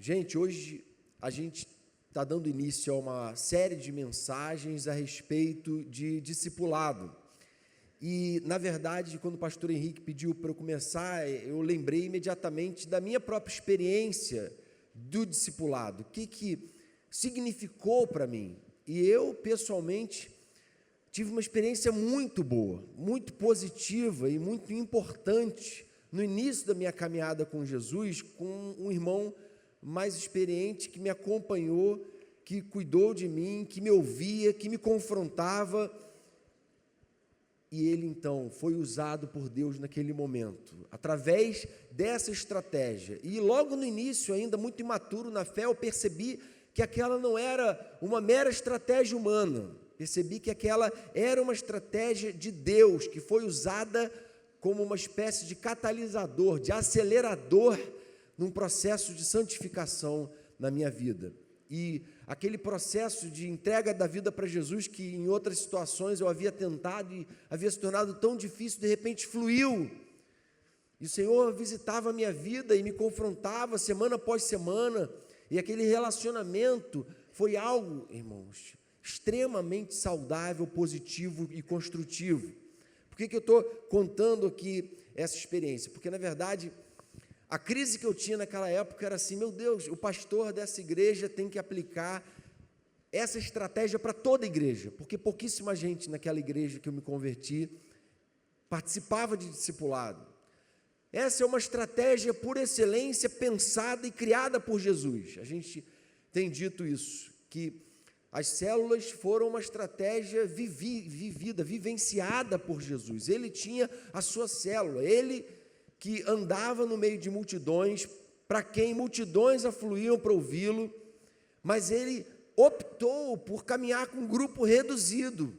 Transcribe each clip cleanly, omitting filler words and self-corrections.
Gente, hoje a gente está dando início a uma série de mensagens a respeito de discipulado. E, na verdade, quando o pastor Henrique pediu para eu começar, eu lembrei imediatamente da minha própria experiência do discipulado, o que significou para mim. E eu, pessoalmente, tive uma experiência muito boa, muito positiva e muito importante no início da minha caminhada com Jesus, com um irmão mais experiente que me acompanhou, que cuidou de mim, que me ouvia, que me confrontava. E ele, então, foi usado por Deus naquele momento, através dessa estratégia. E logo no início, ainda muito imaturo na fé, eu percebi que aquela não era uma mera estratégia humana. Percebi que aquela era uma estratégia de Deus, que foi usada como uma espécie de catalisador, de acelerador num processo de santificação na minha vida. E aquele processo de entrega da vida para Jesus, que em outras situações eu havia tentado e havia se tornado tão difícil, de repente fluiu. E o Senhor visitava a minha vida e me confrontava semana após semana. E aquele relacionamento foi algo, irmãos, extremamente saudável, positivo e construtivo. Por que eu estou contando aqui essa experiência? Porque, na verdade, a crise que eu tinha naquela época era assim: meu Deus, o pastor dessa igreja tem que aplicar essa estratégia para toda a igreja, porque pouquíssima gente naquela igreja que eu me converti participava de discipulado. Essa é uma estratégia por excelência, pensada e criada por Jesus. A gente tem dito isso, que as células foram uma estratégia vivida, vivenciada por Jesus. Ele tinha a sua célula, ele que andava no meio de multidões, para quem multidões afluíam para ouvi-lo, mas ele optou por caminhar com um grupo reduzido,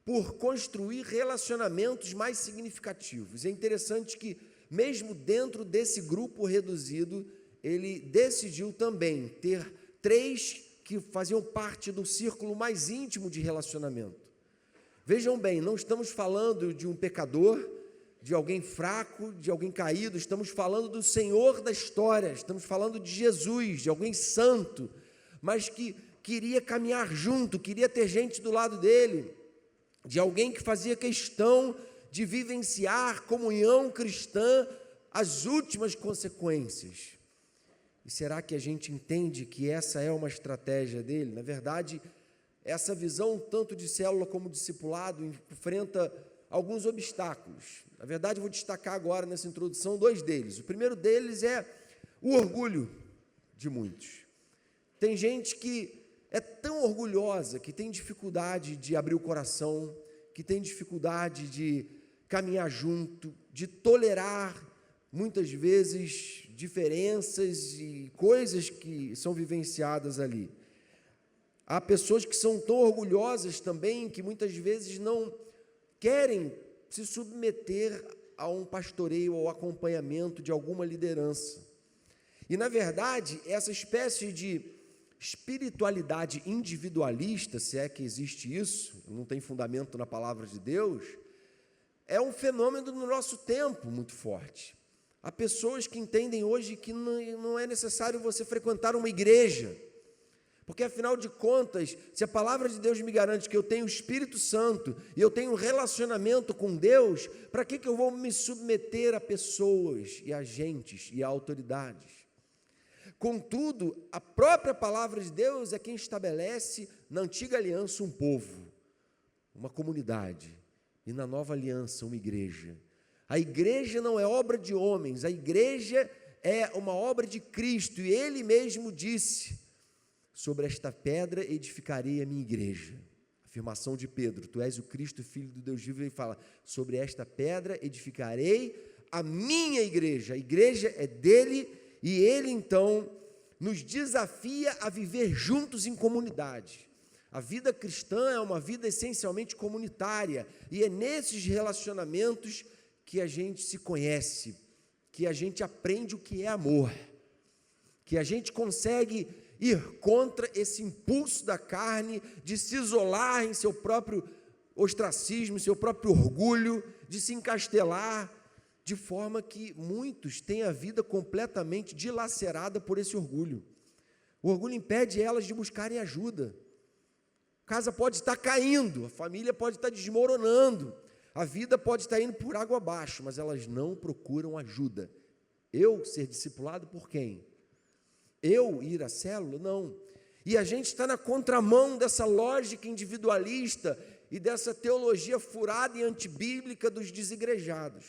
por construir relacionamentos mais significativos. É interessante que, mesmo dentro desse grupo reduzido, ele decidiu também ter 3 que faziam parte do círculo mais íntimo de relacionamento. Vejam bem, não estamos falando de um pecador, de alguém fraco, de alguém caído, estamos falando do Senhor da história, estamos falando de Jesus, de alguém santo, mas que queria caminhar junto, queria ter gente do lado dele, de alguém que fazia questão de vivenciar comunhão cristã, as últimas consequências. E será que a gente entende que essa é uma estratégia dele? Na verdade, essa visão, tanto de célula como discipulado, enfrenta alguns obstáculos. Na verdade, eu vou destacar agora nessa introdução 2 deles. O primeiro deles é o orgulho de muitos. Tem gente que é tão orgulhosa, que tem dificuldade de abrir o coração, que tem dificuldade de caminhar junto, de tolerar, muitas vezes, diferenças e coisas que são vivenciadas ali. Há pessoas que são tão orgulhosas também, que muitas vezes não querem se submeter a um pastoreio ou acompanhamento de alguma liderança. E, na verdade, essa espécie de espiritualidade individualista, se é que existe isso, não tem fundamento na palavra de Deus, é um fenômeno do nosso tempo muito forte. Há pessoas que entendem hoje que não é necessário você frequentar uma igreja, porque, afinal de contas, se a palavra de Deus me garante que eu tenho o Espírito Santo e eu tenho um relacionamento com Deus, para que eu vou me submeter a pessoas e a agentes e a autoridades? Contudo, a própria palavra de Deus é quem estabelece na antiga aliança um povo, uma comunidade, e na nova aliança uma igreja. A igreja não é obra de homens, a igreja é uma obra de Cristo, e Ele mesmo disse: sobre esta pedra edificarei a minha igreja. Afirmação de Pedro: tu és o Cristo, Filho do Deus vivo. Ele fala: sobre esta pedra edificarei a minha igreja. A igreja é dele, e ele então nos desafia a viver juntos em comunidade. A vida cristã é uma vida essencialmente comunitária, e é nesses relacionamentos que a gente se conhece, que a gente aprende o que é amor, que a gente consegue ir contra esse impulso da carne de se isolar em seu próprio ostracismo, em seu próprio orgulho, de se encastelar, de forma que muitos têm a vida completamente dilacerada por esse orgulho. O orgulho impede elas de buscarem ajuda. A casa pode estar caindo, a família pode estar desmoronando, a vida pode estar indo por água abaixo, mas elas não procuram ajuda. Eu ser discipulado por quem? Eu ir à célula? Não. E a gente está na contramão dessa lógica individualista e dessa teologia furada e antibíblica dos desigrejados.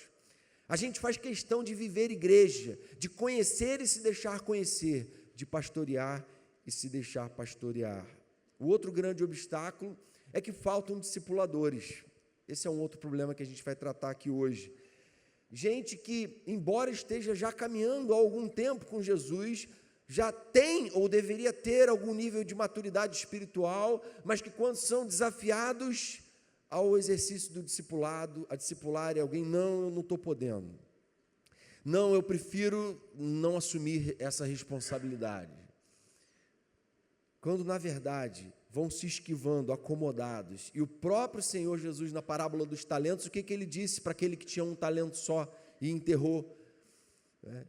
A gente faz questão de viver igreja, de conhecer e se deixar conhecer, de pastorear e se deixar pastorear. O outro grande obstáculo é que faltam discipuladores. Esse é um outro problema que a gente vai tratar aqui hoje. Gente que, embora esteja já caminhando há algum tempo com Jesus, já tem ou deveria ter algum nível de maturidade espiritual, mas que quando são desafiados ao exercício do discipulado, a discipular alguém, não, eu não estou podendo. Não, eu prefiro não assumir essa responsabilidade. Quando, na verdade, vão se esquivando, acomodados. E o próprio Senhor Jesus, na parábola dos talentos, o que ele disse para aquele que tinha um talento só e enterrou?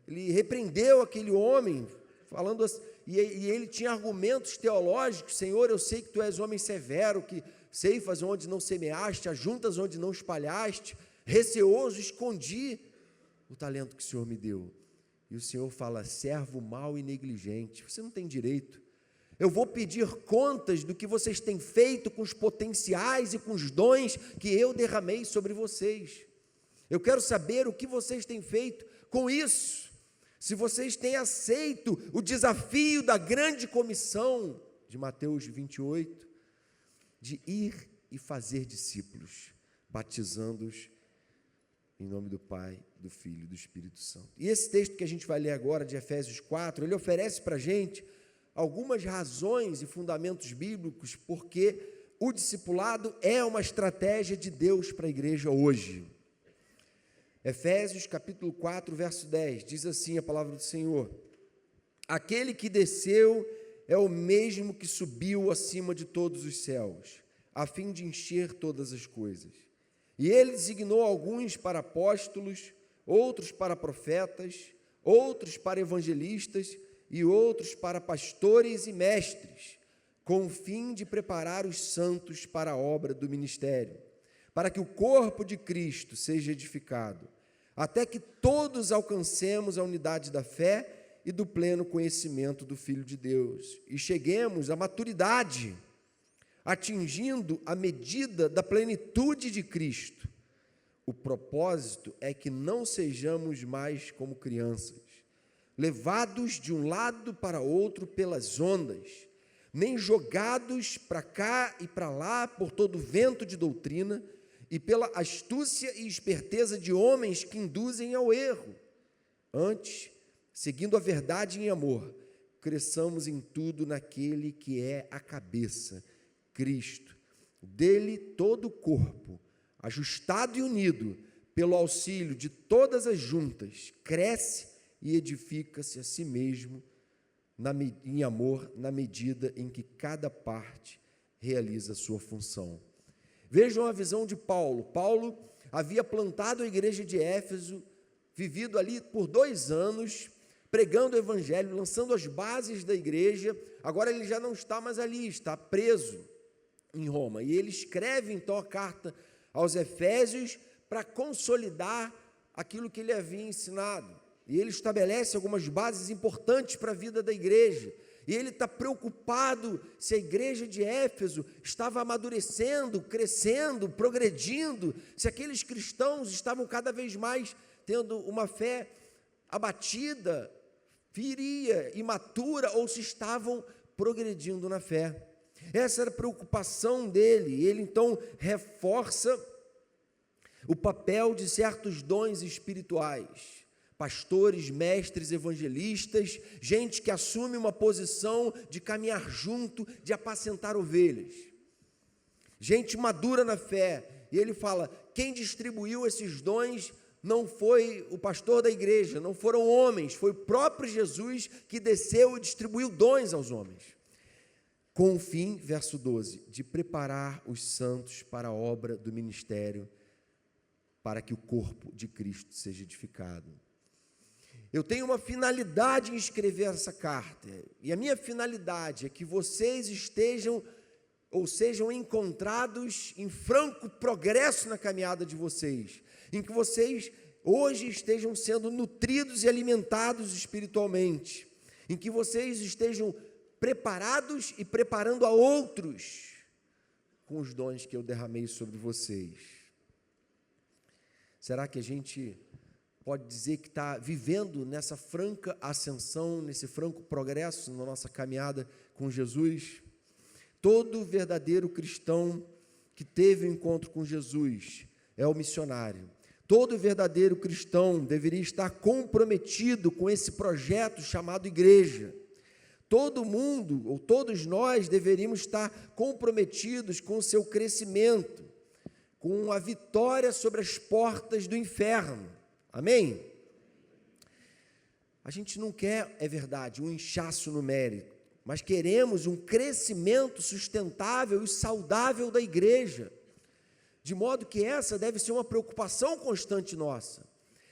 Ele repreendeu aquele homem, falando assim, e ele tinha argumentos teológicos: Senhor, eu sei que tu és homem severo, que ceifas onde não semeaste, ajuntas onde não espalhaste, receoso, escondi o talento que o Senhor me deu. E o Senhor fala: servo mau e negligente, você não tem direito. Eu vou pedir contas do que vocês têm feito com os potenciais e com os dons que eu derramei sobre vocês. Eu quero saber o que vocês têm feito com isso. Se vocês têm aceito o desafio da grande comissão de Mateus 28, de ir e fazer discípulos, batizando-os em nome do Pai, do Filho e do Espírito Santo. E esse texto que a gente vai ler agora, de Efésios 4, ele oferece para a gente algumas razões e fundamentos bíblicos porque o discipulado é uma estratégia de Deus para a igreja hoje. Efésios capítulo 4, verso 10, diz assim a palavra do Senhor: aquele que desceu é o mesmo que subiu acima de todos os céus, a fim de encher todas as coisas. E ele designou alguns para apóstolos, outros para profetas, outros para evangelistas e outros para pastores e mestres, com o fim de preparar os santos para a obra do ministério, para que o corpo de Cristo seja edificado, até que todos alcancemos a unidade da fé e do pleno conhecimento do Filho de Deus, e cheguemos à maturidade, atingindo a medida da plenitude de Cristo. O propósito é que não sejamos mais como crianças, levados de um lado para outro pelas ondas, nem jogados para cá e para lá por todo vento de doutrina e pela astúcia e esperteza de homens que induzem ao erro. Antes, seguindo a verdade em amor, cresçamos em tudo naquele que é a cabeça, Cristo. Dele todo o corpo, ajustado e unido pelo auxílio de todas as juntas, cresce e edifica-se a si mesmo em amor, na medida em que cada parte realiza a sua função. Vejam a visão de Paulo. Paulo havia plantado a igreja de Éfeso, vivido ali por 2 anos, pregando o evangelho, lançando as bases da igreja. Agora ele já não está mais ali, está preso em Roma. E ele escreve então a carta aos Efésios para consolidar aquilo que ele havia ensinado. E ele estabelece algumas bases importantes para a vida da igreja. E ele está preocupado se a igreja de Éfeso estava amadurecendo, crescendo, progredindo, se aqueles cristãos estavam cada vez mais tendo uma fé abatida, fria, imatura, ou se estavam progredindo na fé. Essa era a preocupação dele. Ele então reforça o papel de certos dons espirituais. Pastores, mestres, evangelistas, gente que assume uma posição de caminhar junto, de apacentar ovelhas. Gente madura na fé. E ele fala, quem distribuiu esses dons não foi o pastor da igreja, não foram homens, foi o próprio Jesus que desceu e distribuiu dons aos homens. Com o fim, verso 12, de preparar os santos para a obra do ministério, para que o corpo de Cristo seja edificado. Eu tenho uma finalidade em escrever essa carta, e a minha finalidade é que vocês estejam ou sejam encontrados em franco progresso na caminhada de vocês, em que vocês hoje estejam sendo nutridos e alimentados espiritualmente, em que vocês estejam preparados e preparando a outros com os dons que eu derramei sobre vocês. Será que a gente pode dizer que está vivendo nessa franca ascensão, nesse franco progresso na nossa caminhada com Jesus? Todo verdadeiro cristão que teve um encontro com Jesus é o missionário. Todo verdadeiro cristão deveria estar comprometido com esse projeto chamado igreja. Todo mundo, ou todos nós, deveríamos estar comprometidos com o seu crescimento, com a vitória sobre as portas do inferno. Amém? A gente não quer, é verdade, um inchaço no mérito, mas queremos um crescimento sustentável e saudável da igreja, de modo que essa deve ser uma preocupação constante nossa.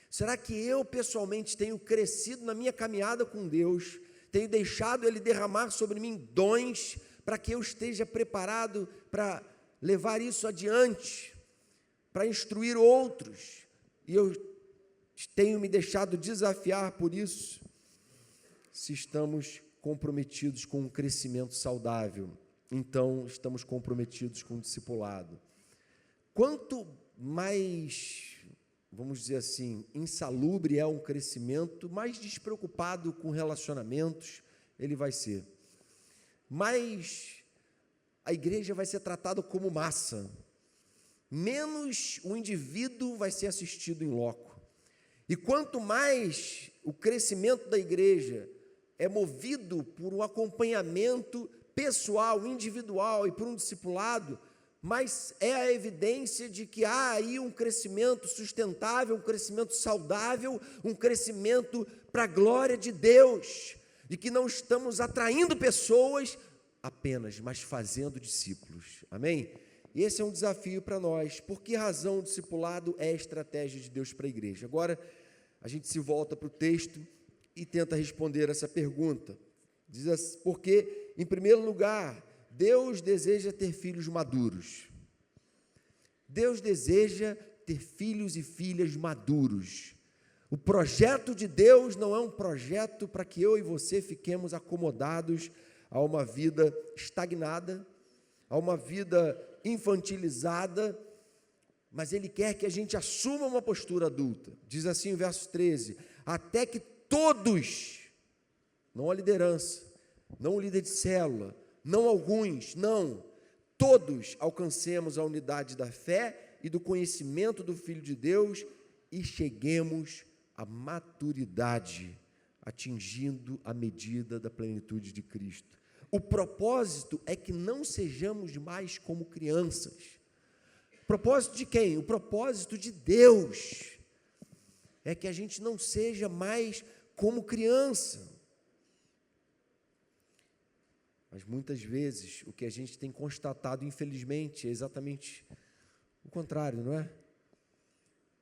Será que eu, pessoalmente, tenho crescido na minha caminhada com Deus, tenho deixado Ele derramar sobre mim dons, para que eu esteja preparado para levar isso adiante, para instruir outros, e eu tenho me deixado desafiar por isso? Se estamos comprometidos com um crescimento saudável, então estamos comprometidos com o discipulado. Quanto mais, vamos dizer assim, insalubre é um crescimento, mais despreocupado com relacionamentos ele vai ser. Mais a igreja vai ser tratada como massa, menos o indivíduo vai ser assistido em loco. E quanto mais o crescimento da igreja é movido por um acompanhamento pessoal, individual e por um discipulado, mas é a evidência de que há aí um crescimento sustentável, um crescimento saudável, um crescimento para a glória de Deus, de que não estamos atraindo pessoas apenas, mas fazendo discípulos. Amém? E esse é um desafio para nós. Por que razão o discipulado é a estratégia de Deus para a igreja? Agora, a gente se volta para o texto e tenta responder essa pergunta. Diz assim, porque, em primeiro lugar, Deus deseja ter filhos maduros. Deus deseja ter filhos e filhas maduros. O projeto de Deus não é um projeto para que eu e você fiquemos acomodados a uma vida estagnada, a uma vida infantilizada, mas Ele quer que a gente assuma uma postura adulta. Diz assim o verso 13, até que todos, não a liderança, não o líder de célula, não alguns, não, todos alcancemos a unidade da fé e do conhecimento do Filho de Deus e cheguemos à maturidade, atingindo a medida da plenitude de Cristo. O propósito é que não sejamos mais como crianças. O propósito de quem? O propósito de Deus é que a gente não seja mais como criança. Mas muitas vezes o que a gente tem constatado, infelizmente, é exatamente o contrário, não é?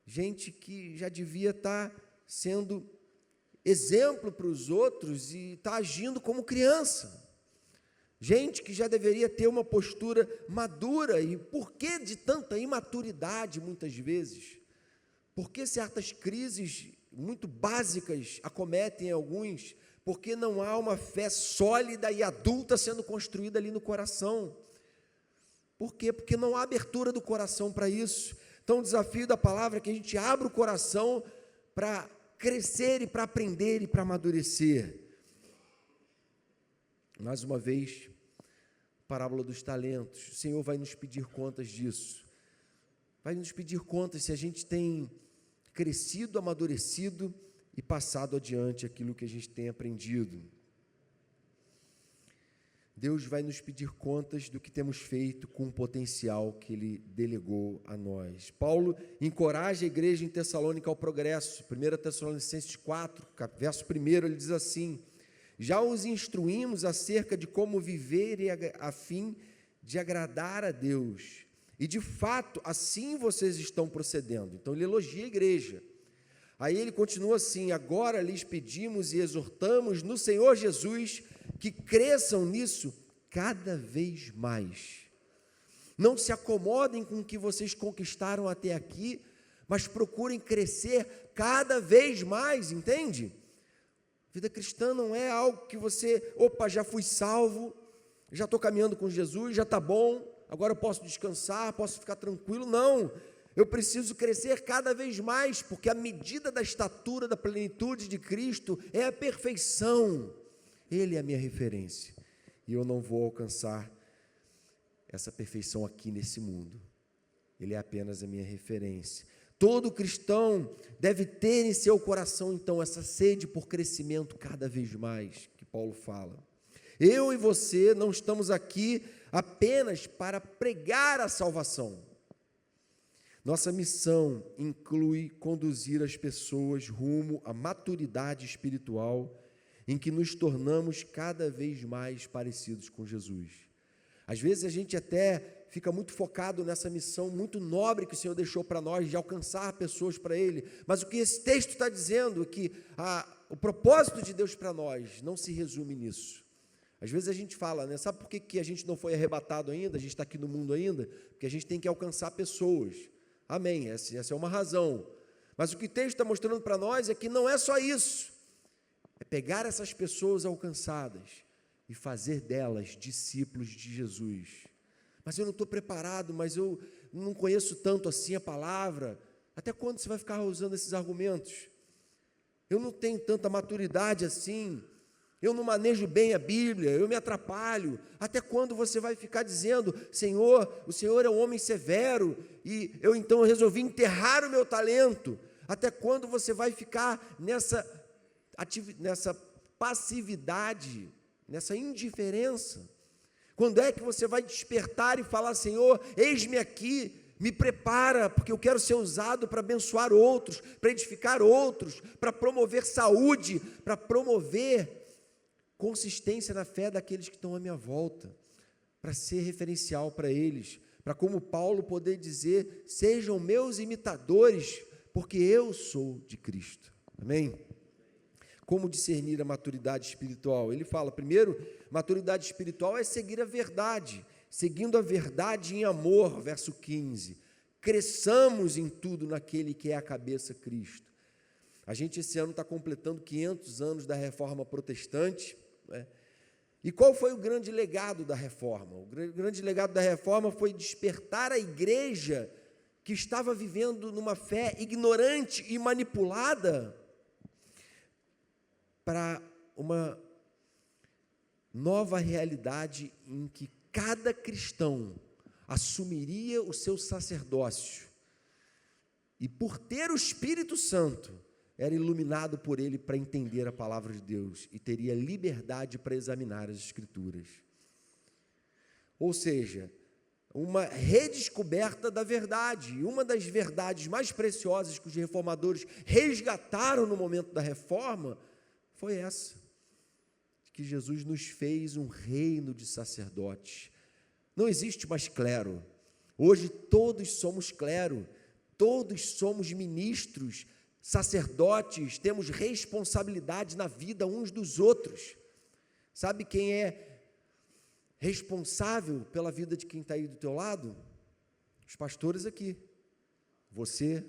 Gente que já devia estar sendo exemplo para os outros e está agindo como criança. Gente que já deveria ter uma postura madura. E por que de tanta imaturidade muitas vezes? Por que certas crises muito básicas acometem alguns? Porque não há uma fé sólida e adulta sendo construída ali no coração. Por quê? Porque não há abertura do coração para isso. Então o desafio da palavra é que a gente abra o coração para crescer e para aprender e para amadurecer. Mais uma vez, parábola dos talentos. O Senhor vai nos pedir contas disso. Vai nos pedir contas se a gente tem crescido, amadurecido e passado adiante aquilo que a gente tem aprendido. Deus vai nos pedir contas do que temos feito com o potencial que Ele delegou a nós. Paulo encoraja a igreja em Tessalônica ao progresso. 1 Tessalonicenses 4, verso 1, ele diz assim, já os instruímos acerca de como viver a fim de agradar a Deus. E de fato, assim vocês estão procedendo. Então ele elogia a igreja. Aí ele continua assim: agora lhes pedimos e exortamos no Senhor Jesus que cresçam nisso cada vez mais. Não se acomodem com o que vocês conquistaram até aqui, mas procurem crescer cada vez mais, entende? Vida cristã não é algo que você, já fui salvo, já estou caminhando com Jesus, já está bom, agora eu posso descansar, posso ficar tranquilo. Não, eu preciso crescer cada vez mais, porque a medida da estatura, da plenitude de Cristo é a perfeição. Ele é a minha referência, e eu não vou alcançar essa perfeição aqui nesse mundo. Ele é apenas a minha referência. Todo cristão deve ter em seu coração, então, essa sede por crescimento cada vez mais, que Paulo fala. Eu e você não estamos aqui apenas para pregar a salvação. Nossa missão inclui conduzir as pessoas rumo à maturidade espiritual, em que nos tornamos cada vez mais parecidos com Jesus. Às vezes a gente até fica muito focado nessa missão muito nobre que o Senhor deixou para nós, de alcançar pessoas para Ele, mas o que esse texto está dizendo é que o propósito de Deus para nós não se resume nisso. Às vezes a gente fala, né, sabe por que a gente não foi arrebatado ainda, a gente está aqui no mundo ainda? Porque a gente tem que alcançar pessoas. Amém, essa é uma razão. Mas o que o texto está mostrando para nós é que não é só isso, é pegar essas pessoas alcançadas e fazer delas discípulos de Jesus. Mas eu não estou preparado, mas eu não conheço tanto assim a palavra. Até quando você vai ficar usando esses argumentos? Eu não tenho tanta maturidade assim, eu não manejo bem a Bíblia, eu me atrapalho. Até quando você vai ficar dizendo: Senhor, o Senhor é um homem severo, e eu então resolvi enterrar o meu talento? Até quando você vai ficar nessa passividade, nessa indiferença? Quando é que você vai despertar e falar: Senhor, eis-me aqui, me prepara, porque eu quero ser usado para abençoar outros, para edificar outros, para promover saúde, para promover consistência na fé daqueles que estão à minha volta, para ser referencial para eles, para, como Paulo, poder dizer: sejam meus imitadores, porque eu sou de Cristo. Amém? Como discernir a maturidade espiritual? Ele fala, primeiro, maturidade espiritual é seguir a verdade, seguindo a verdade em amor, verso 15, cresçamos em tudo naquele que é a cabeça, Cristo. A gente esse ano está completando 500 anos da Reforma Protestante, né? E qual foi o grande legado da Reforma? O grande legado da Reforma foi despertar a igreja que estava vivendo numa fé ignorante e manipulada, para uma nova realidade em que cada cristão assumiria o seu sacerdócio e, por ter o Espírito Santo, era iluminado por ele para entender a palavra de Deus e teria liberdade para examinar as Escrituras. Ou seja, uma redescoberta da verdade. E uma das verdades mais preciosas que os reformadores resgataram no momento da reforma foi essa, que Jesus nos fez um reino de sacerdotes. Não existe mais clero. Hoje todos somos clero, todos somos ministros, sacerdotes, temos responsabilidade na vida uns dos outros. Sabe quem é responsável pela vida de quem está aí do teu lado? Os pastores aqui, você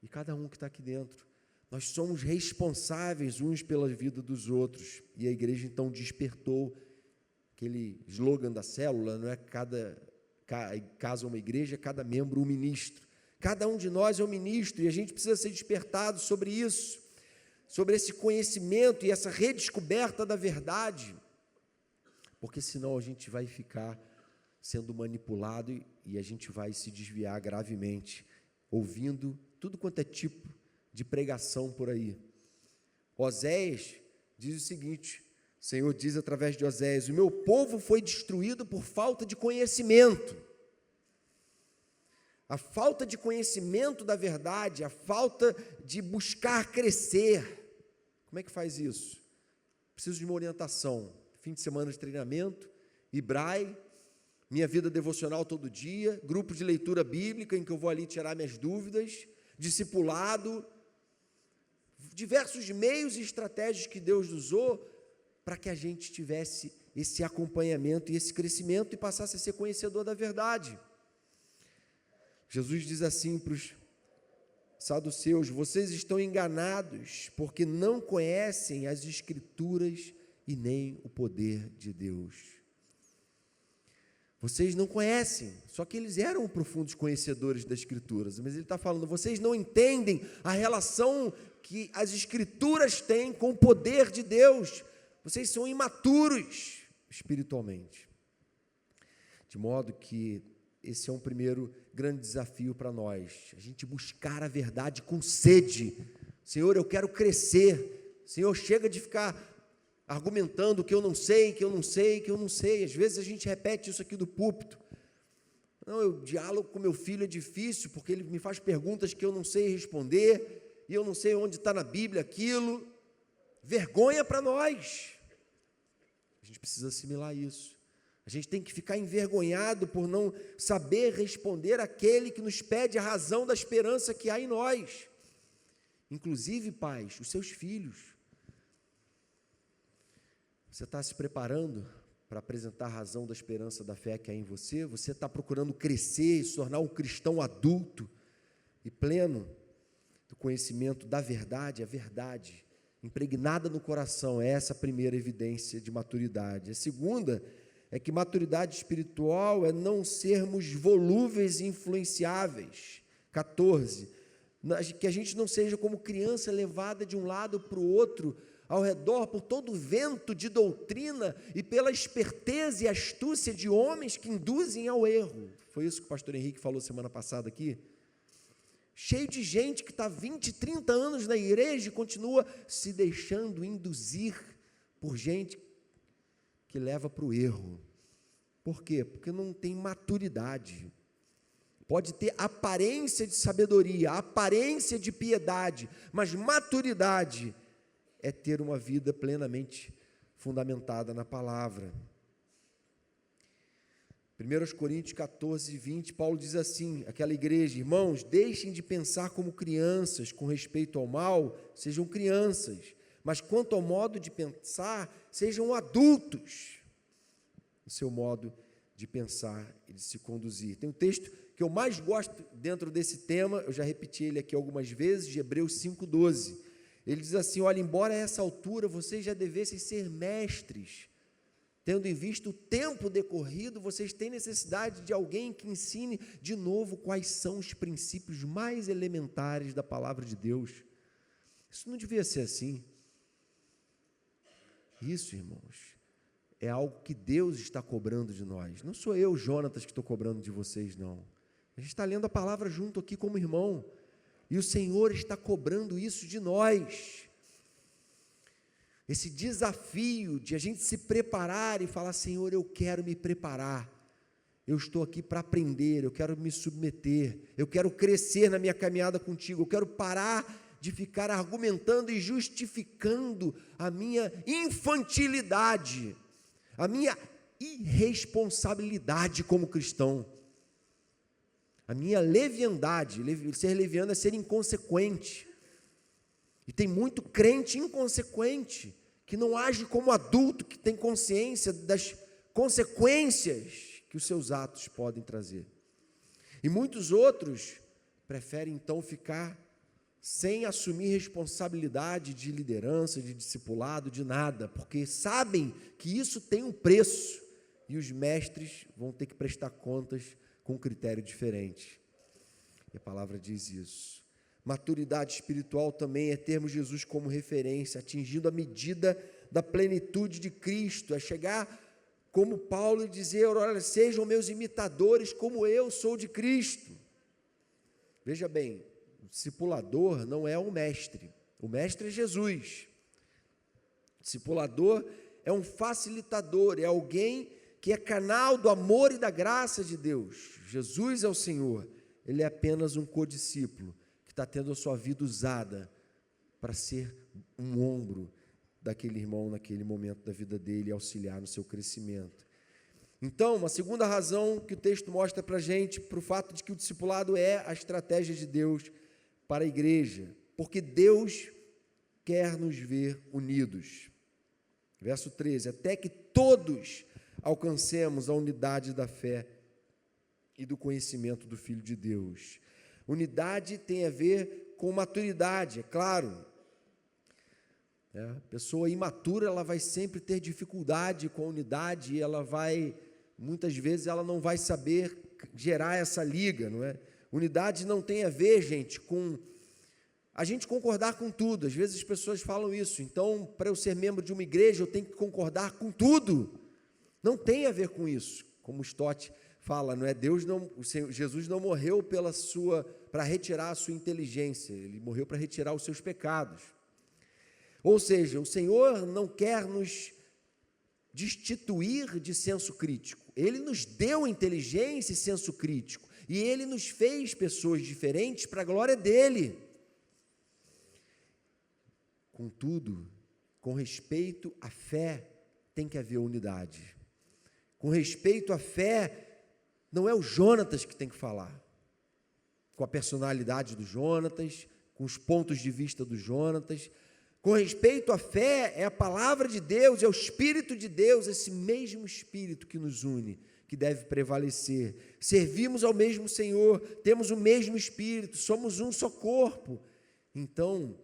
e cada um que está aqui dentro. Nós somos responsáveis uns pela vida dos outros. E a igreja então despertou aquele slogan da célula, não é? Cada casa uma igreja, cada membro um ministro. Cada um de nós é um ministro e a gente precisa ser despertado sobre isso, sobre esse conhecimento e essa redescoberta da verdade, porque senão a gente vai ficar sendo manipulado e a gente vai se desviar gravemente, ouvindo tudo quanto é tipo de pregação por aí. Oséias diz o seguinte, o Senhor diz através de Oséias: o meu povo foi destruído por falta de conhecimento. A falta de conhecimento da verdade, a falta de buscar crescer. Como é que faz isso? Preciso de uma orientação, fim de semana de treinamento, Ibrae, minha vida devocional todo dia, grupo de leitura bíblica em que eu vou ali tirar minhas dúvidas, discipulado, diversos meios e estratégias que Deus usou para que a gente tivesse esse acompanhamento e esse crescimento e passasse a ser conhecedor da verdade. Jesus diz assim para os saduceus: vocês estão enganados porque não conhecem as Escrituras e nem o poder de Deus. Vocês não conhecem, só que eles eram profundos conhecedores das Escrituras, mas ele está falando, vocês não entendem a relação que as Escrituras têm com o poder de Deus, vocês são imaturos espiritualmente. De modo que esse é um primeiro grande desafio para nós, a gente buscar a verdade com sede. Senhor, eu quero crescer. Senhor, chega de ficar argumentando que eu não sei, que eu não sei, que eu não sei. Às vezes a gente repete isso aqui do púlpito. Não, eu diálogo com meu filho é difícil, porque ele me faz perguntas que eu não sei responder, e eu não sei onde está na Bíblia aquilo. Vergonha para nós. A gente precisa assimilar isso. A gente tem que ficar envergonhado por não saber responder àquele que nos pede a razão da esperança que há em nós. Inclusive, pais, os seus filhos. Você está se preparando para apresentar a razão da esperança da fé que há em você? Você está procurando crescer e se tornar um cristão adulto e pleno do conhecimento da verdade, a verdade impregnada no coração? É essa a primeira evidência de maturidade. A segunda é que maturidade espiritual é não sermos volúveis e influenciáveis. 14, que a gente não seja como criança levada de um lado para o outro, ao redor por todo o vento de doutrina e pela esperteza e astúcia de homens que induzem ao erro. Foi isso que o pastor Henrique falou semana passada aqui. Cheio de gente que está 20, 30 anos na igreja e continua se deixando induzir por gente que leva para o erro. Por quê? Porque não tem maturidade. Pode ter aparência de sabedoria, aparência de piedade, mas maturidade é ter uma vida plenamente fundamentada na palavra. 1 Coríntios 14, 20, Paulo diz assim, aquela igreja: irmãos, deixem de pensar como crianças com respeito ao mal, sejam crianças, mas quanto ao modo de pensar, sejam adultos no seu modo de pensar e de se conduzir. Tem um texto que eu mais gosto dentro desse tema, eu já repeti ele aqui algumas vezes, de Hebreus 5,12. Ele diz assim: olha, embora a essa altura vocês já devessem ser mestres, tendo em vista o tempo decorrido, vocês têm necessidade de alguém que ensine de novo quais são os princípios mais elementares da palavra de Deus. Isso não devia ser assim. Isso, irmãos, é algo que Deus está cobrando de nós. Não sou eu, Jonatas, que estou cobrando de vocês, não. A gente está lendo a palavra junto aqui como irmão. E o Senhor está cobrando isso de nós. Esse desafio de a gente se preparar e falar: Senhor, eu quero me preparar. Eu estou aqui para aprender, eu quero me submeter, eu quero crescer na minha caminhada contigo, eu quero parar de ficar argumentando e justificando a minha infantilidade, a minha irresponsabilidade como cristão. A minha leviandade, ser leviano é ser inconsequente. E tem muito crente inconsequente, que não age como adulto, que tem consciência das consequências que os seus atos podem trazer. E muitos outros preferem então ficar sem assumir responsabilidade de liderança, de discipulado, de nada, porque sabem que isso tem um preço e os mestres vão ter que prestar contas com um critério diferente. E a palavra diz isso. Maturidade espiritual também é termos Jesus como referência, atingindo a medida da plenitude de Cristo, é chegar como Paulo e dizer: olha, sejam meus imitadores como eu sou de Cristo. Veja bem, o discipulador não é um mestre, o mestre é Jesus. O discipulador é um facilitador, é alguém que é canal do amor e da graça de Deus. Jesus é o Senhor, ele é apenas um codiscípulo que está tendo a sua vida usada para ser um ombro daquele irmão naquele momento da vida dele e auxiliar no seu crescimento. Então, uma segunda razão que o texto mostra para a gente, para o fato de que o discipulado é a estratégia de Deus para a igreja, porque Deus quer nos ver unidos. Verso 13, até que todos alcancemos a unidade da fé e do conhecimento do Filho de Deus. Unidade tem a ver com maturidade, é claro. A pessoa imatura, ela vai sempre ter dificuldade com a unidade, e muitas vezes, ela não vai saber gerar essa liga, não é? Unidade não tem a ver, gente, com a gente concordar com tudo. Às vezes as pessoas falam isso, então, para eu ser membro de uma igreja, eu tenho que concordar com tudo. Não tem a ver com isso, como Stott fala, não é? Jesus não morreu para retirar a sua inteligência, ele morreu para retirar os seus pecados. Ou seja, o Senhor não quer nos destituir de senso crítico. Ele nos deu inteligência e senso crítico, e Ele nos fez pessoas diferentes para a glória dEle. Contudo, com respeito à fé, tem que haver unidade. Com respeito à fé, não é o Jonatas que tem que falar, com a personalidade do Jonatas, com os pontos de vista do Jonatas. Com respeito à fé, é a palavra de Deus, é o Espírito de Deus, esse mesmo Espírito que nos une, que deve prevalecer. Servimos ao mesmo Senhor, temos o mesmo Espírito, somos um só corpo. Então,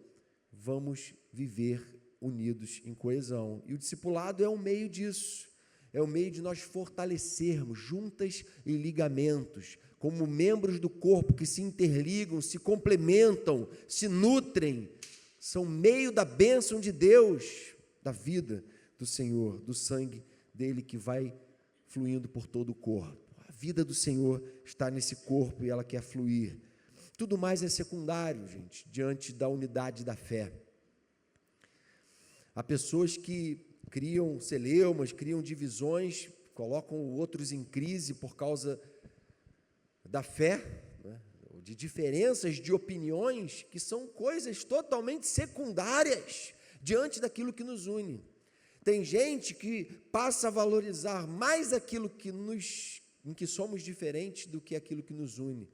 vamos viver unidos em coesão. E o discipulado é um meio disso, é o meio de nós fortalecermos juntas em ligamentos, como membros do corpo que se interligam, se complementam, se nutrem, são meio da bênção de Deus, da vida do Senhor, do sangue dele que vai fluindo por todo o corpo. A vida do Senhor está nesse corpo e ela quer fluir. Tudo mais é secundário, gente, diante da unidade da fé. Há pessoas que criam celeumas, criam divisões, colocam outros em crise por causa da fé, né? De diferenças de opiniões que são coisas totalmente secundárias diante daquilo que nos une. Tem gente que passa a valorizar mais aquilo em que somos diferentes do que aquilo que nos une.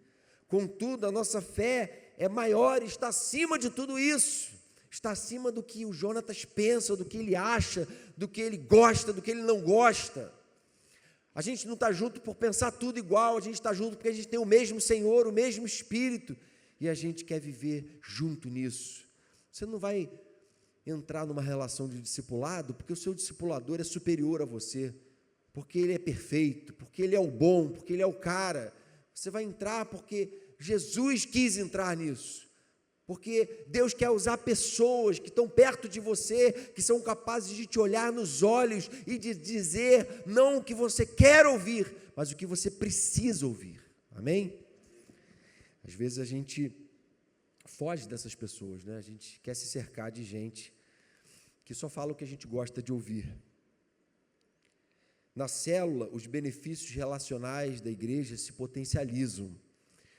Contudo, a nossa fé é maior, está acima de tudo isso, está acima do que o Jonatas pensa, do que ele acha, do que ele gosta, do que ele não gosta. A gente não está junto por pensar tudo igual, a gente está junto porque a gente tem o mesmo Senhor, o mesmo Espírito, e a gente quer viver junto nisso. Você não vai entrar numa relação de discipulado porque o seu discipulador é superior a você, porque ele é perfeito, porque ele é o bom, porque ele é o cara. Você vai entrar porque Jesus quis entrar nisso, porque Deus quer usar pessoas que estão perto de você, que são capazes de te olhar nos olhos e de dizer não o que você quer ouvir, mas o que você precisa ouvir, amém? Às vezes a gente foge dessas pessoas, né? A gente quer se cercar de gente que só fala o que a gente gosta de ouvir. Na célula, os benefícios relacionais da igreja se potencializam.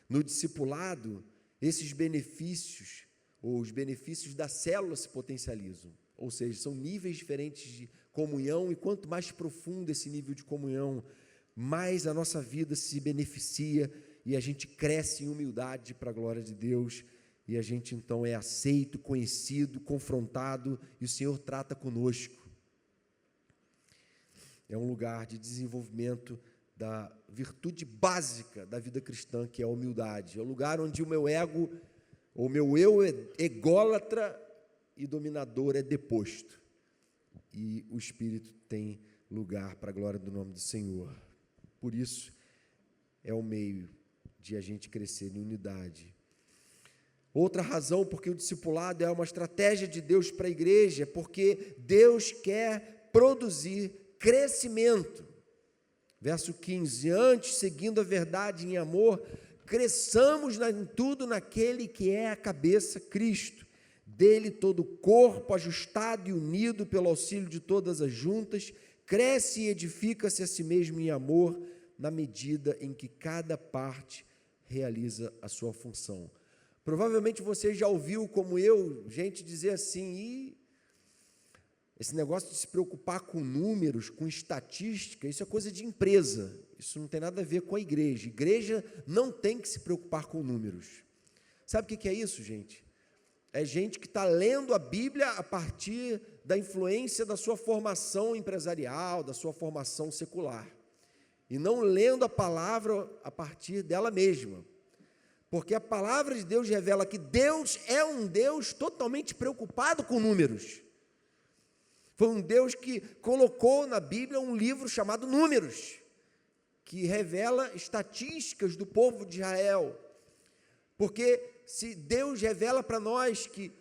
No discipulado, esses benefícios, ou os benefícios da célula se potencializam, ou seja, são níveis diferentes de comunhão, e quanto mais profundo esse nível de comunhão, mais a nossa vida se beneficia, e a gente cresce em humildade para a glória de Deus, e a gente então é aceito, conhecido, confrontado, e o Senhor trata conosco. É um lugar de desenvolvimento da virtude básica da vida cristã, que é a humildade. É o lugar onde o meu ego, ou meu eu ególatra e dominador é deposto. E o Espírito tem lugar para a glória do nome do Senhor. Por isso, é o meio de a gente crescer em unidade. Outra razão porque o discipulado é uma estratégia de Deus para a igreja, é porque Deus quer produzir crescimento. Verso 15, antes, seguindo a verdade em amor, cresçamos em tudo naquele que é a cabeça, Cristo. Dele todo o corpo, ajustado e unido pelo auxílio de todas as juntas, cresce e edifica-se a si mesmo em amor, na medida em que cada parte realiza a sua função. Provavelmente você já ouviu, como eu, gente dizer assim, esse negócio de se preocupar com números, com estatística, isso é coisa de empresa, isso não tem nada a ver com a igreja. Igreja não tem que se preocupar com números. Sabe o que é isso, gente? é gente que está lendo a Bíblia a partir da influência da sua formação empresarial, da sua formação secular, e não lendo a palavra a partir dela mesma, porque a palavra de Deus revela que Deus é um Deus totalmente preocupado com números. Foi um Deus que colocou na Bíblia um livro chamado Números, que revela estatísticas do povo de Israel, porque se Deus revela para nós que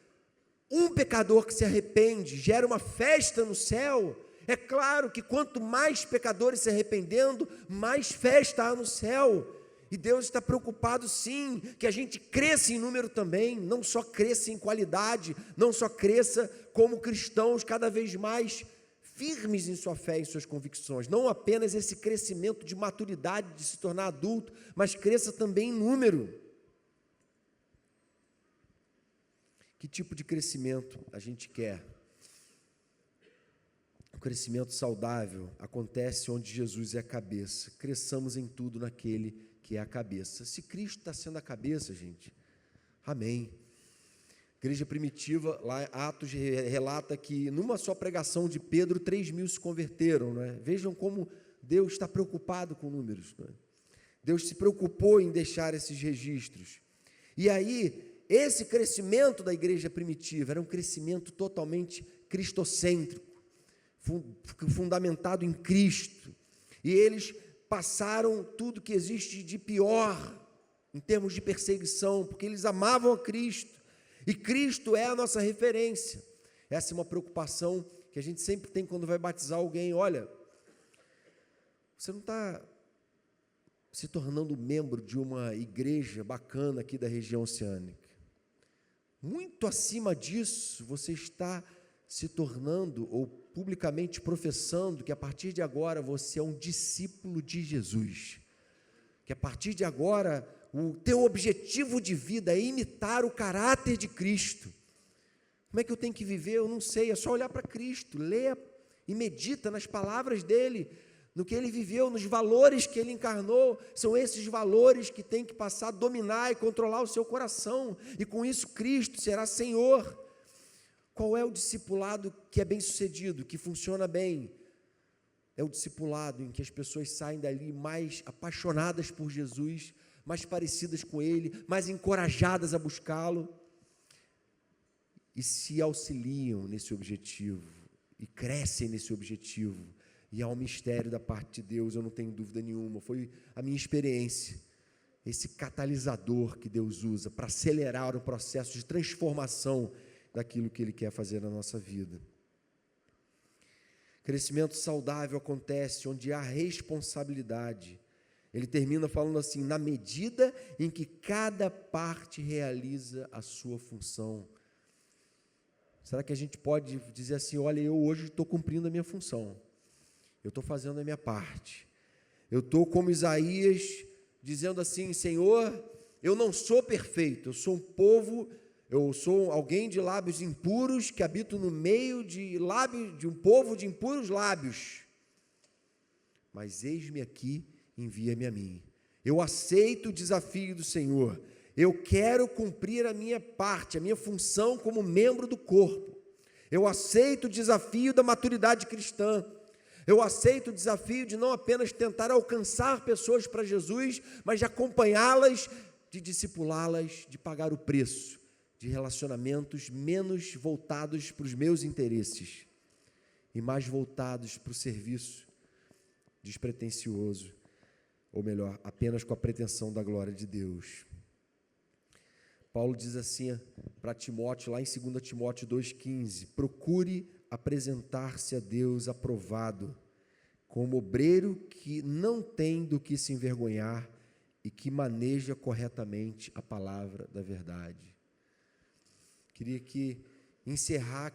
um pecador que se arrepende gera uma festa no céu, é claro que quanto mais pecadores se arrependendo, mais festa há no céu. E Deus está preocupado sim, que a gente cresça em número também, não só cresça em qualidade, não só cresça como cristãos cada vez mais firmes em sua fé e em suas convicções, não apenas esse crescimento de maturidade, de se tornar adulto, mas cresça também em número. Que tipo de crescimento a gente quer? O crescimento saudável acontece onde Jesus é a cabeça. Cresçamos em tudo naquele que é a cabeça. Se Cristo está sendo a cabeça, gente, amém. Igreja primitiva, lá Atos relata que numa só pregação de Pedro, 3.000 se converteram, não é? Vejam como Deus está preocupado com números, não é? Deus se preocupou em deixar esses registros. E aí, esse crescimento da igreja primitiva era um crescimento totalmente cristocêntrico, fundamentado em Cristo, e eles passaram tudo que existe de pior em termos de perseguição, porque eles amavam a Cristo, e Cristo é a nossa referência. Essa é uma preocupação que a gente sempre tem quando vai batizar alguém. Olha, você não está se tornando membro de uma igreja bacana aqui da região oceânica. Muito acima disso, você está se tornando ou publicamente professando que a partir de agora você é um discípulo de Jesus, que a partir de agora o teu objetivo de vida é imitar o caráter de Cristo. Como é que eu tenho que viver? Eu não sei, é só olhar para Cristo, leia e medita nas palavras dele, no que ele viveu, nos valores que ele encarnou. São esses valores que tem que passar a dominar e controlar o seu coração, e com isso Cristo será Senhor. Qual é o discipulado que é bem sucedido, que funciona bem? É o discipulado em que as pessoas saem dali mais apaixonadas por Jesus, mais parecidas com ele, mais encorajadas a buscá-lo, e se auxiliam nesse objetivo, e crescem nesse objetivo, e há um mistério da parte de Deus, eu não tenho dúvida nenhuma. Foi a minha experiência, esse catalisador que Deus usa para acelerar o processo de transformação daquilo que Ele quer fazer na nossa vida. Crescimento saudável acontece onde há responsabilidade. Ele termina falando assim: na medida em que cada parte realiza a sua função. Será que a gente pode dizer assim: olha, eu hoje estou cumprindo a minha função, eu estou fazendo a minha parte, eu estou como Isaías, dizendo assim: Senhor, eu não sou perfeito, eu sou alguém de lábios impuros, que habito no meio de um povo de impuros lábios, mas eis-me aqui, envia-me a mim. Eu aceito o desafio do Senhor, eu quero cumprir a minha parte, a minha função como membro do corpo. Eu aceito o desafio da maturidade cristã, eu aceito o desafio de não apenas tentar alcançar pessoas para Jesus, mas de acompanhá-las, de discipulá-las, de pagar o preço de relacionamentos menos voltados para os meus interesses e mais voltados para o serviço despretensioso, ou melhor, apenas com a pretensão da glória de Deus. Paulo diz assim para Timóteo, lá em 2 Timóteo 2,15: procure apresentar-se a Deus aprovado, como obreiro que não tem do que se envergonhar e que maneja corretamente a palavra da verdade. Queria encerrar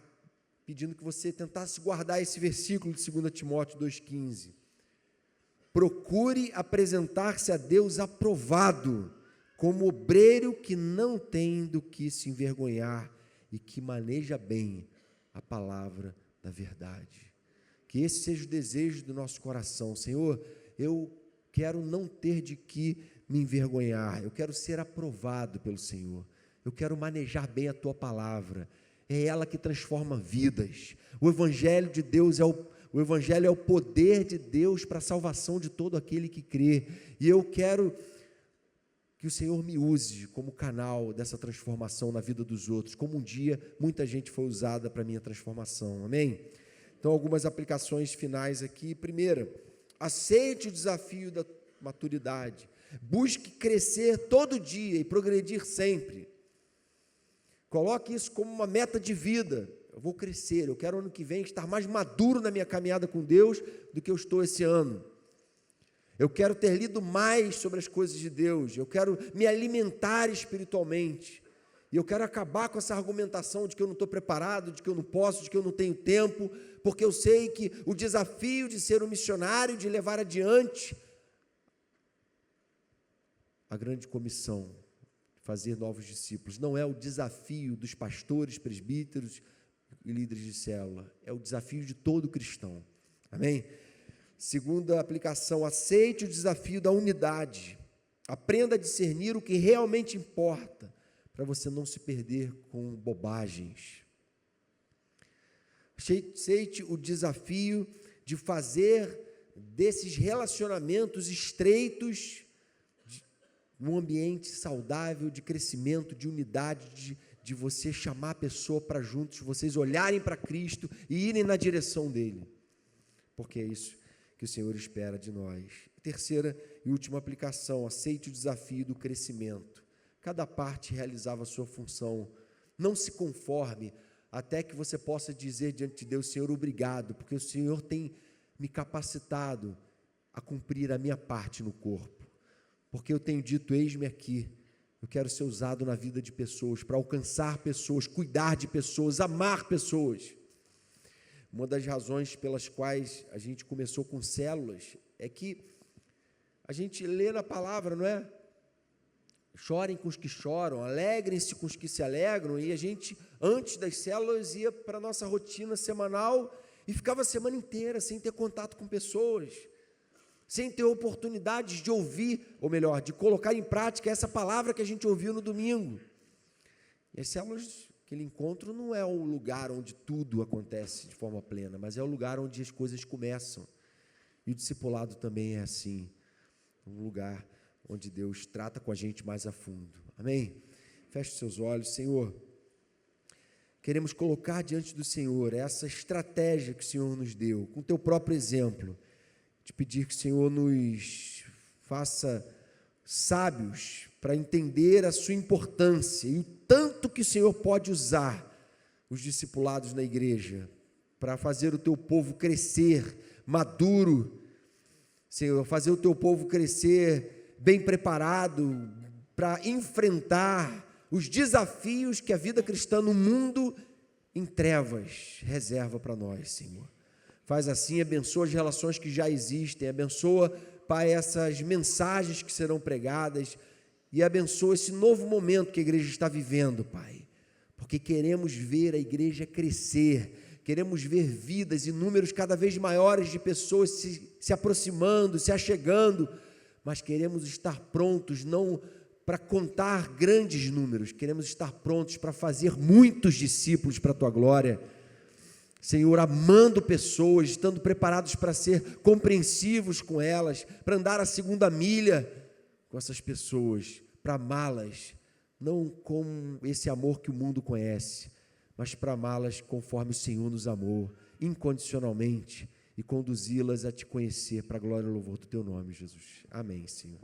pedindo que você tentasse guardar esse versículo de 2 Timóteo 2,15. Procure apresentar-se a Deus aprovado, como obreiro que não tem do que se envergonhar e que maneja bem a palavra da verdade. Que esse seja o desejo do nosso coração. Senhor, eu quero não ter de que me envergonhar, eu quero ser aprovado pelo Senhor. Eu quero manejar bem a tua palavra. É ela que transforma vidas. O Evangelho de Deus o Evangelho é o poder de Deus para a salvação de todo aquele que crê. E eu quero que o Senhor me use como canal dessa transformação na vida dos outros, como um dia muita gente foi usada para a minha transformação, amém? Então, algumas aplicações finais aqui. Primeira, aceite o desafio da maturidade, busque crescer todo dia e progredir sempre. Coloque isso como uma meta de vida. Eu vou crescer, eu quero ano que vem estar mais maduro na minha caminhada com Deus do que eu estou esse ano. Eu quero ter lido mais sobre as coisas de Deus, eu quero me alimentar espiritualmente, e eu quero acabar com essa argumentação de que eu não estou preparado, de que eu não posso, de que eu não tenho tempo, porque eu sei que o desafio de ser um missionário, de levar adiante a grande comissão, fazer novos discípulos, não é o desafio dos pastores, presbíteros e líderes de célula, é o desafio de todo cristão, amém? Segunda aplicação, aceite o desafio da unidade, aprenda a discernir o que realmente importa, para você não se perder com bobagens. Aceite o desafio de fazer desses relacionamentos estreitos um ambiente saudável de crescimento, de unidade, de você chamar a pessoa para juntos, vocês olharem para Cristo e irem na direção dele, porque é isso que o Senhor espera de nós. Terceira e última aplicação, aceite o desafio do crescimento. Cada parte realizava a sua função. Não se conforme até que você possa dizer diante de Deus, Senhor, obrigado, porque o Senhor tem me capacitado a cumprir a minha parte no corpo. Porque eu tenho dito, eis-me aqui, eu quero ser usado na vida de pessoas, para alcançar pessoas, cuidar de pessoas, amar pessoas. Uma das razões pelas quais a gente começou com células é que a gente lê na palavra, não é? Chorem com os que choram, alegrem-se com os que se alegram, e a gente, antes das células, ia para a nossa rotina semanal e ficava a semana inteira sem ter contato com pessoas, sem ter oportunidades de ouvir, ou melhor, de colocar em prática essa palavra que a gente ouviu no domingo. E as células, aquele encontro não é o lugar onde tudo acontece de forma plena, mas é o lugar onde as coisas começam. E o discipulado também é assim, um lugar onde Deus trata com a gente mais a fundo. Amém? Feche os seus olhos. Senhor, queremos colocar diante do Senhor essa estratégia que o Senhor nos deu, com o teu próprio exemplo, de pedir que o Senhor nos faça sábios para entender a sua importância e o tanto que o Senhor pode usar os discipulados na igreja para fazer o teu povo crescer maduro, Senhor, fazer o teu povo crescer bem preparado para enfrentar os desafios que a vida cristã no mundo em trevas reserva para nós, Senhor. Faz assim, abençoa as relações que já existem, abençoa, Pai, essas mensagens que serão pregadas e abençoa esse novo momento que a igreja está vivendo, Pai, porque queremos ver a igreja crescer, queremos ver vidas e números cada vez maiores de pessoas se aproximando, se achegando, mas queremos estar prontos, não para contar grandes números, queremos estar prontos para fazer muitos discípulos para a Tua glória, Senhor, amando pessoas, estando preparados para ser compreensivos com elas, para andar a segunda milha com essas pessoas, para amá-las, não com esse amor que o mundo conhece, mas para amá-las conforme o Senhor nos amou, incondicionalmente, e conduzi-las a Te conhecer, para a glória e louvor do Teu nome, Jesus. Amém, Senhor.